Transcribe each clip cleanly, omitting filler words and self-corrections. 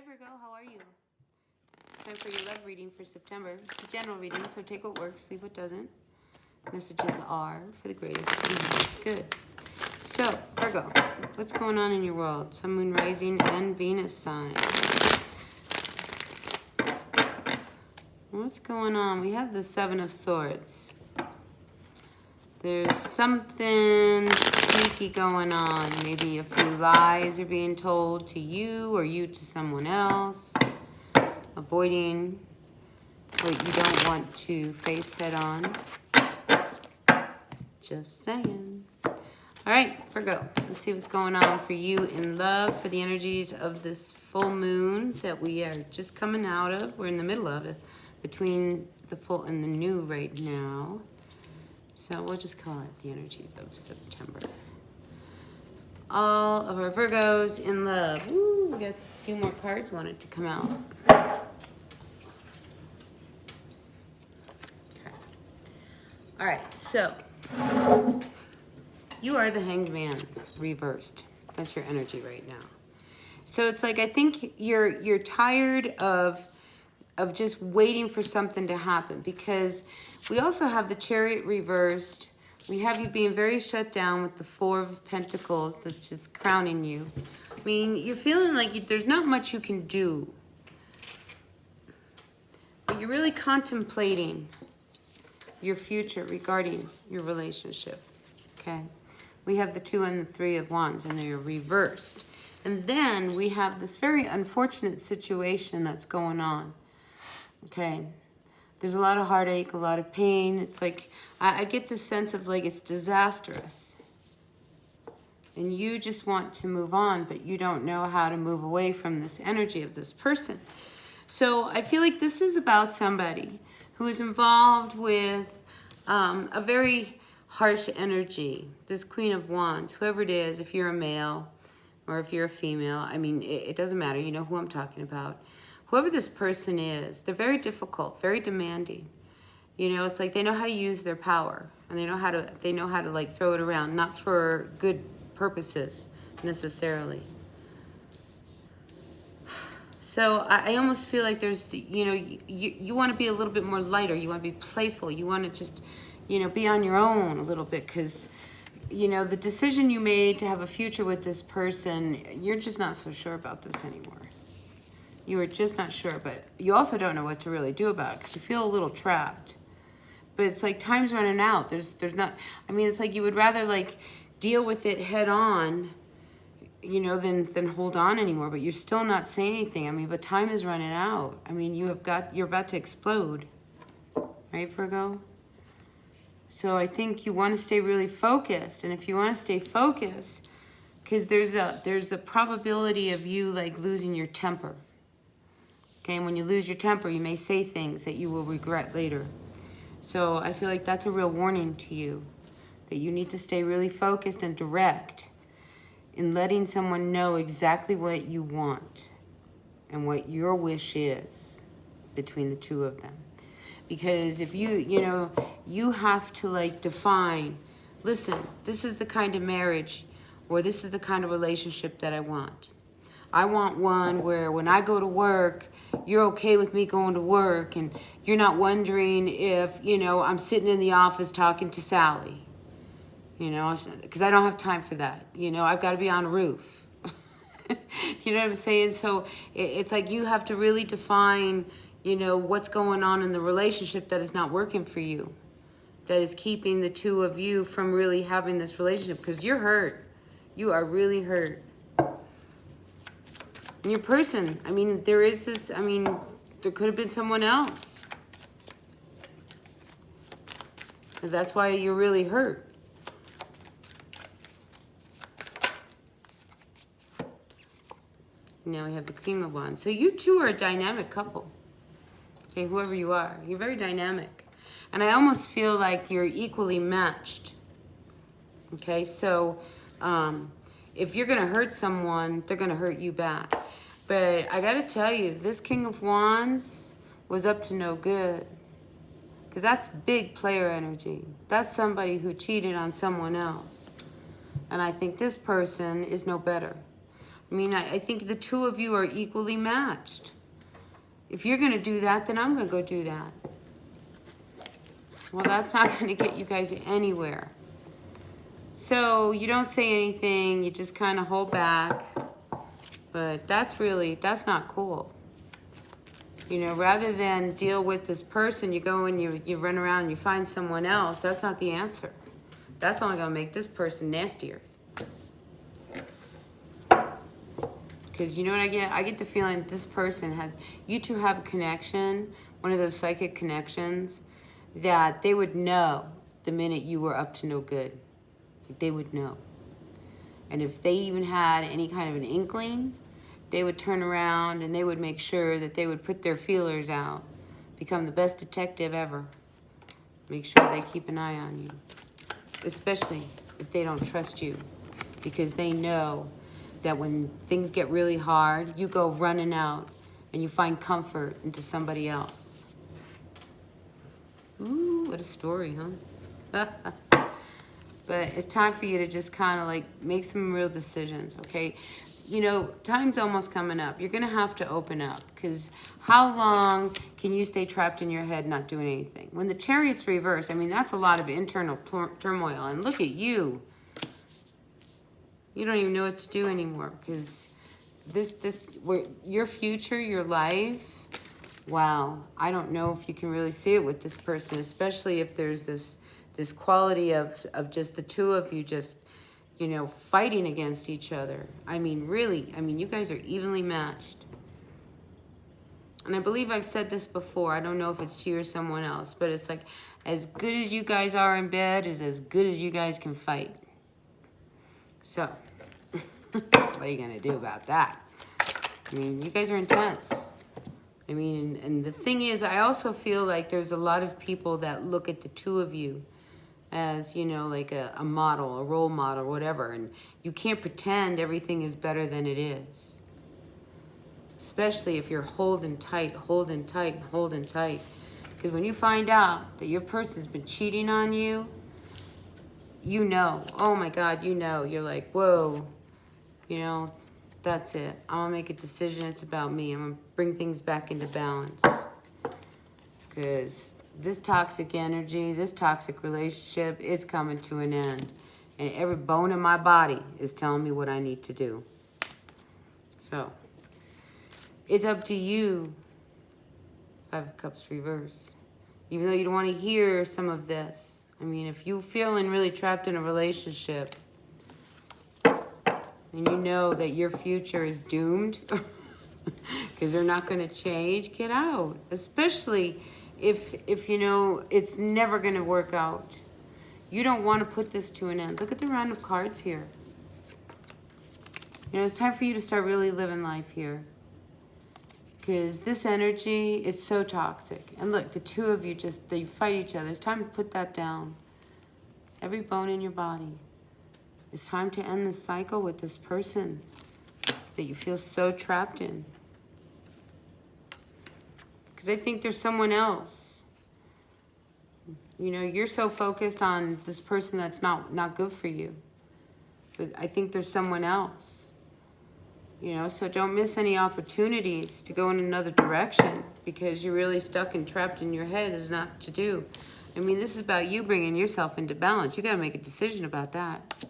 Virgo, how are you? Time for your love reading for September. It's a general reading, so take what works, leave what doesn't. Messages are for the greatest of good. So, Virgo, what's going on in your world? Sun, Moon, Rising, and Venus sign. What's going on? We have the Seven of Swords. There's something sneaky going on. Maybe a few lies are being told to you or you to someone else. Avoiding what you don't want to face head on. Just saying. All right, Virgo, let's see what's going on for you in love, for the energies of this full moon that we are just coming out of. We're in the middle of it, between the full and the new right now. So we'll just call it the energies of September. All of our Virgos in love. Ooh, we got a few more cards wanted to come out. Okay. All right, so you are the Hanged Man reversed. That's your energy right now. So it's like, I think you're tired of just waiting for something to happen, because we also have the Chariot reversed. We have you being very shut down with the Four of Pentacles that's just crowning you. I mean, you're feeling like there's not much you can do. But you're really contemplating your future regarding your relationship, okay? We have the Two and the Three of Wands, and they're reversed. And then we have this very unfortunate situation that's going on, okay? There's a lot of heartache, a lot of pain. It's like, I get this sense of like it's disastrous. And you just want to move on, but you don't know how to move away from this energy of this person. So I feel like this is about somebody who is involved with a very harsh energy. This Queen of Wands, whoever it is, if you're a male or if you're a female, I mean, it doesn't matter. You know who I'm talking about. Whoever this person is, they're very difficult, very demanding. You know, it's like they know how to use their power, and they know how to like throw it around, not for good purposes necessarily. So I almost feel like there's, you know, you want to be a little bit more lighter. You want to be playful. You want to just, you know, be on your own a little bit, because, you know, the decision you made to have a future with this person, you're just not so sure about this anymore. You are just not sure, but you also don't know what to really do about it, because you feel a little trapped. But it's like time's running out. There's not, I mean, it's like you would rather like deal with it head on, you know, than hold on anymore, but you're still not saying anything. I mean, but time is running out. I mean, you're about to explode, right, Virgo? So I think you want to stay really focused, and if you want to stay focused, because there's a probability of you like losing your temper. Okay, and when you lose your temper, you may say things that you will regret later. So I feel like that's a real warning to you, that you need to stay really focused and direct in letting someone know exactly what you want and what your wish is between the two of them. Because if you know, you have to like define, listen, this is the kind of marriage or this is the kind of relationship that I want. I want one where when I go to work, you're okay with me going to work, and you're not wondering if, you know, I'm sitting in the office talking to Sally, you know, because I don't have time for that. You know, I've got to be on a roof. You know what I'm saying? So it's like you have to really define, you know, what's going on in the relationship that is not working for you, that is keeping the two of you from really having this relationship, because you're hurt. You are really hurt. And your person, I mean, there is this, I mean, there could have been someone else. And that's why you're really hurt. Now we have the King of Wands. So you two are a dynamic couple. Okay, whoever you are, you're very dynamic. And I almost feel like you're equally matched. Okay, so if you're going to hurt someone, they're going to hurt you back. But I got to tell you, this King of Wands was up to no good. Because that's big player energy. That's somebody who cheated on someone else. And I think this person is no better. I mean, I think the two of you are equally matched. If you're going to do that, then I'm going to go do that. Well, that's not going to get you guys anywhere. So you don't say anything, you just kind of hold back. But that's not cool. You know, rather than deal with this person, you go and you run around and you find someone else. That's not the answer. That's only going to make this person nastier. Because you know what I get? I get the feeling that this person you two have a connection, one of those psychic connections, that they would know the minute you were up to no good. Like they would know. And if they even had any kind of an inkling, they would turn around and they would make sure that they would put their feelers out, become the best detective ever. Make sure they keep an eye on you, especially if they don't trust you, because they know that when things get really hard, you go running out and you find comfort into somebody else. Ooh, what a story, huh? But it's time for you to just kind of like make some real decisions, okay? You know, time's almost coming up. You're going to have to open up, because how long can you stay trapped in your head not doing anything? When the Chariot's reversed, I mean, that's a lot of internal turmoil. And look at you. You don't even know what to do anymore, because your future, your life, wow, I don't know if you can really see it with this person, especially if there's this quality of just the two of you just, you know, fighting against each other. I mean, really, I mean, you guys are evenly matched. And I believe I've said this before. I don't know if it's to you or someone else, but it's like, as good as you guys are in bed is as good as you guys can fight. So, what are you going to do about that? I mean, you guys are intense. I mean, and the thing is, I also feel like there's a lot of people that look at the two of you as, you know, like a model, a role model, whatever. And you can't pretend everything is better than it is. Especially if you're holding tight, holding tight, holding tight. Because when you find out that your person's been cheating on you, you know, oh my God, you know, you're like, whoa, you know, that's it. I'm going to make a decision. It's about me. I'm going to bring things back into balance. Because this toxic energy, this toxic relationship, it's coming to an end. And every bone in my body is telling me what I need to do. So, it's up to you. Five of Cups reverse. Even though you don't want to hear some of this. I mean, if you're feeling really trapped in a relationship, and you know that your future is doomed, because they're not going to change, get out. Especially if you know it's never going to work out. You don't want to put this to an end. Look at the round of cards here. You know, it's time for you to start really living life here. Because this energy is so toxic. And look, the two of you they fight each other. It's time to put that down. Every bone in your body. It's time to end this cycle with this person that you feel so trapped in. Because I think there's someone else. You know, you're so focused on this person that's not good for you. But I think there's someone else. You know, so don't miss any opportunities to go in another direction, because you're really stuck and trapped in your head is not to do. I mean, this is about you bringing yourself into balance. You got to make a decision about that.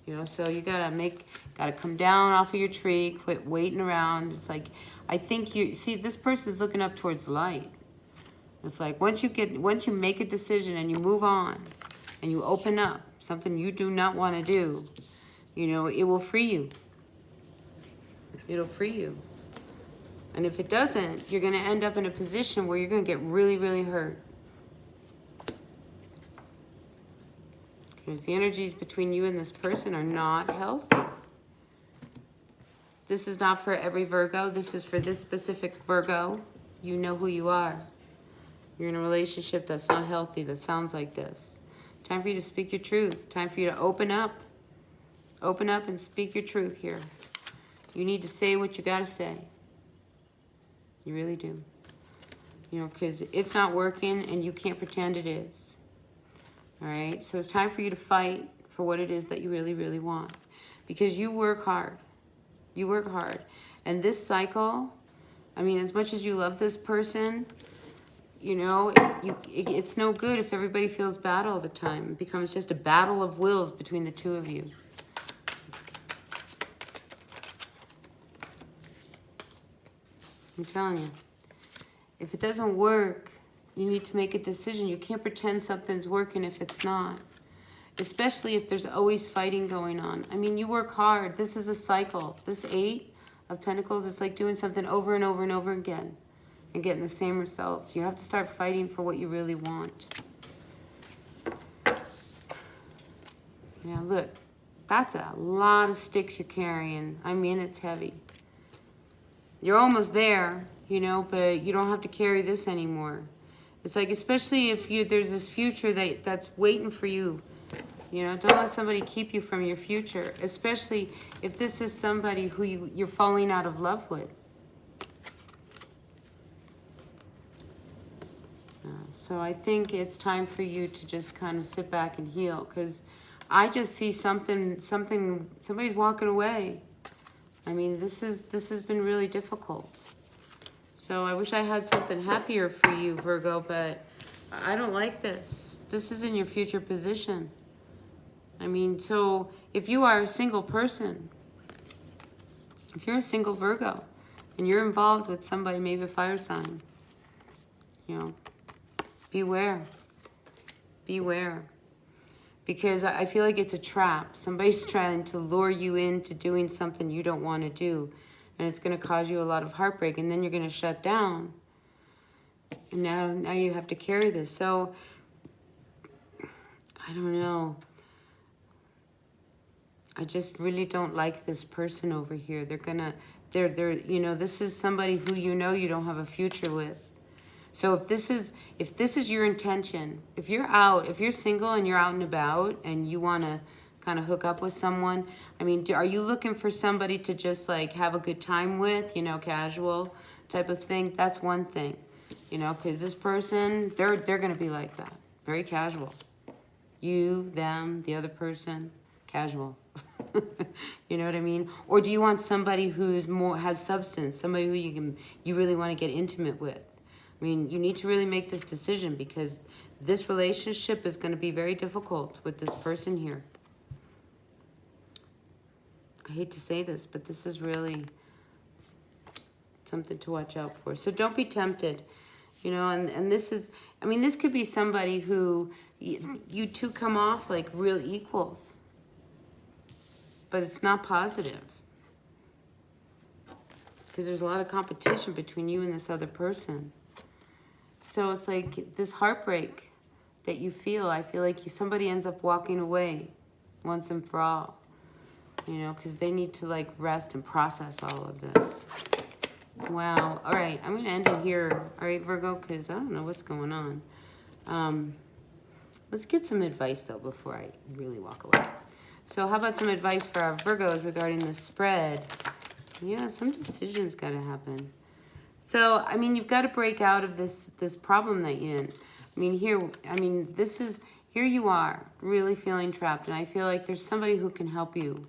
You know, so you got to come down off of your tree, quit waiting around. It's like, I think this person's looking up towards light. It's like once you make a decision and you move on and you open up, something you do not want to do, you know, it will free you. It'll free you. And if it doesn't, you're going to end up in a position where you're going to get really, really hurt. Because the energies between you and this person are not healthy. This is not for every Virgo. This is for this specific Virgo. You know who you are. You're in a relationship that's not healthy, that sounds like this. Time for you to speak your truth. Time for you to open up. Open up and speak your truth here. You need to say what you got to say. You really do. You know, because it's not working and you can't pretend it is. All right? So it's time for you to fight for what it is that you really, really want. Because you work hard. You work hard. And this cycle, I mean, as much as you love this person, you know, it's no good if everybody feels bad all the time. It becomes just a battle of wills between the two of you. I'm telling you. If it doesn't work, you need to make a decision. You can't pretend something's working if it's not. Especially if there's always fighting going on. I mean, you work hard. This is a cycle. This 8 of Pentacles, it's like doing something over and over and over again and getting the same results. You have to start fighting for what you really want. Yeah, look, that's a lot of sticks you're carrying. I mean, it's heavy. You're almost there, you know, but you don't have to carry this anymore. It's like, especially if there's this future that's waiting for you. You know, don't let somebody keep you from your future, especially if this is somebody who you're falling out of love with. So I think it's time for you to just kind of sit back and heal, because I just see somebody's walking away. I mean, this has been really difficult. So I wish I had something happier for you, Virgo, but I don't like this. This is in your future position. I mean, so if you are a single person, if you're a single Virgo and you're involved with somebody, maybe a fire sign, you know, beware. Beware. Because I feel like it's a trap. Somebody's trying to lure you into doing something you don't want to do. And it's going to cause you a lot of heartbreak. And then you're going to shut down. And now you have to carry this. So, I don't know. I just really don't like this person over here. They're you know, this is somebody who you know you don't have a future with. So if this is your intention, if you're single and you're out and about and you want to kind of hook up with someone, I mean, are you looking for somebody to just like have a good time with, you know, casual type of thing? That's one thing, you know, because this person, they're going to be like that, very casual. You, them, the other person, casual. You know what I mean? Or do you want somebody who's has substance, somebody who you really want to get intimate with? I mean, you need to really make this decision, because this relationship is going to be very difficult with this person here. I hate to say this, but this is really something to watch out for. So don't be tempted, you know, and this is, I mean, this could be somebody who you two come off like real equals, but it's not positive. Because there's a lot of competition between you and this other person. So it's like this heartbreak that you feel, I feel like somebody ends up walking away once and for all. You know, because they need to like rest and process all of this. Wow. All right, I'm going to end it here. All right, Virgo, because I don't know what's going on. Let's get some advice, though, before I really walk away. So how about some advice for our Virgos regarding the spread? Yeah, some decisions got to happen. So, I mean, you've got to break out of this problem that you're in. I mean, here you are, really feeling trapped. And I feel like there's somebody who can help you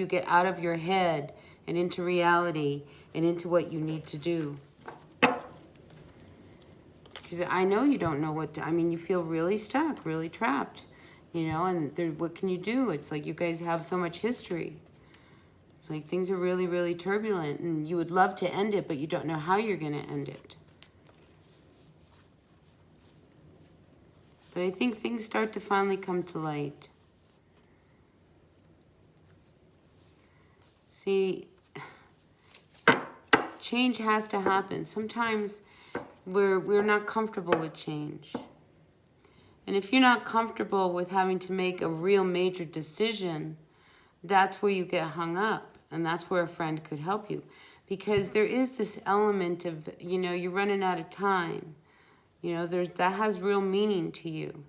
get out of your head and into reality and into what you need to do. Because I know you don't know what to, I mean, you feel really stuck, really trapped, you know, and what can you do? It's like you guys have so much history. It's like things are really, really turbulent, and you would love to end it, but you don't know how you're going to end it. But I think things start to finally come to light. See, change has to happen. Sometimes we're not comfortable with change. And if you're not comfortable with having to make a real major decision, that's where you get hung up. And that's where a friend could help you. Because there is this element of, you know, you're running out of time. You know, that has real meaning to you.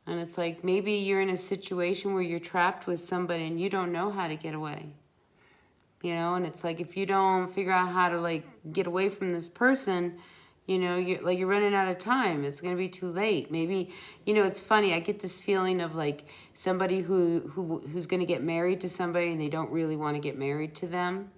And it's like maybe you're in a situation where you're trapped with somebody and you don't know how to get away. You know, and it's like if you don't figure out how to like get away from this person, You know, you're running out of time. It's going to be too late. Maybe, you know, it's funny. I get this feeling of like somebody who's going to get married to somebody and they don't really want to get married to them,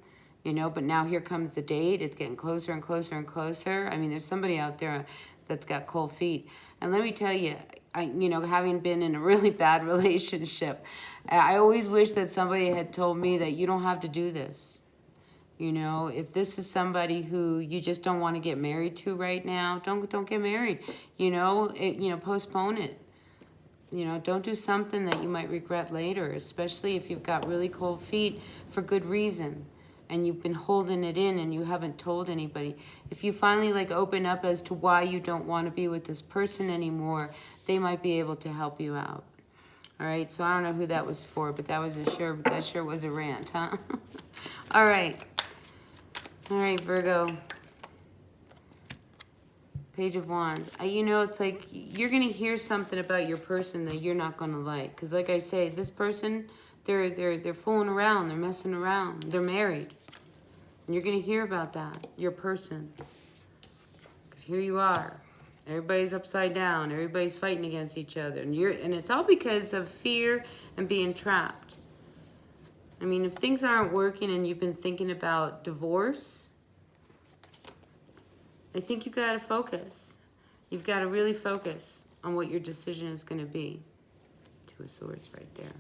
you know, but now here comes the date. It's getting closer and closer and closer. I mean, there's somebody out there that's got cold feet. And let me tell you, you know, having been in a really bad relationship, I always wish that somebody had told me that you don't have to do this. You know, if this is somebody who you just don't want to get married to right now, don't get married. You know, postpone it. You know, don't do something that you might regret later, especially if you've got really cold feet for good reason and you've been holding it in and you haven't told anybody. If you finally like open up as to why you don't want to be with this person anymore, they might be able to help you out. All right, so I don't know who that was for, but that sure was a rant, huh? All right. All right, Virgo. Page of Wands. You know, it's like you're going to hear something about your person that you're not going to like. Because like I say, this person, they're fooling around. They're messing around. They're married. And you're going to hear about that, your person. Because here you are. Everybody's upside down. Everybody's fighting against each other. And it's all because of fear and being trapped. I mean, if things aren't working and you've been thinking about divorce, I think you got to focus. You've got to really focus on what your decision is going to be. Two of Swords right there.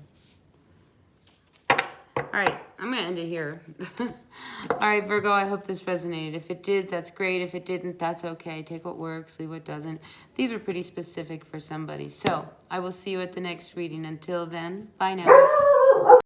All right, I'm going to end it here. All right, Virgo, I hope this resonated. If it did, that's great. If it didn't, that's okay. Take what works, leave what doesn't. These were pretty specific for somebody. So I will see you at the next reading. Until then, bye now.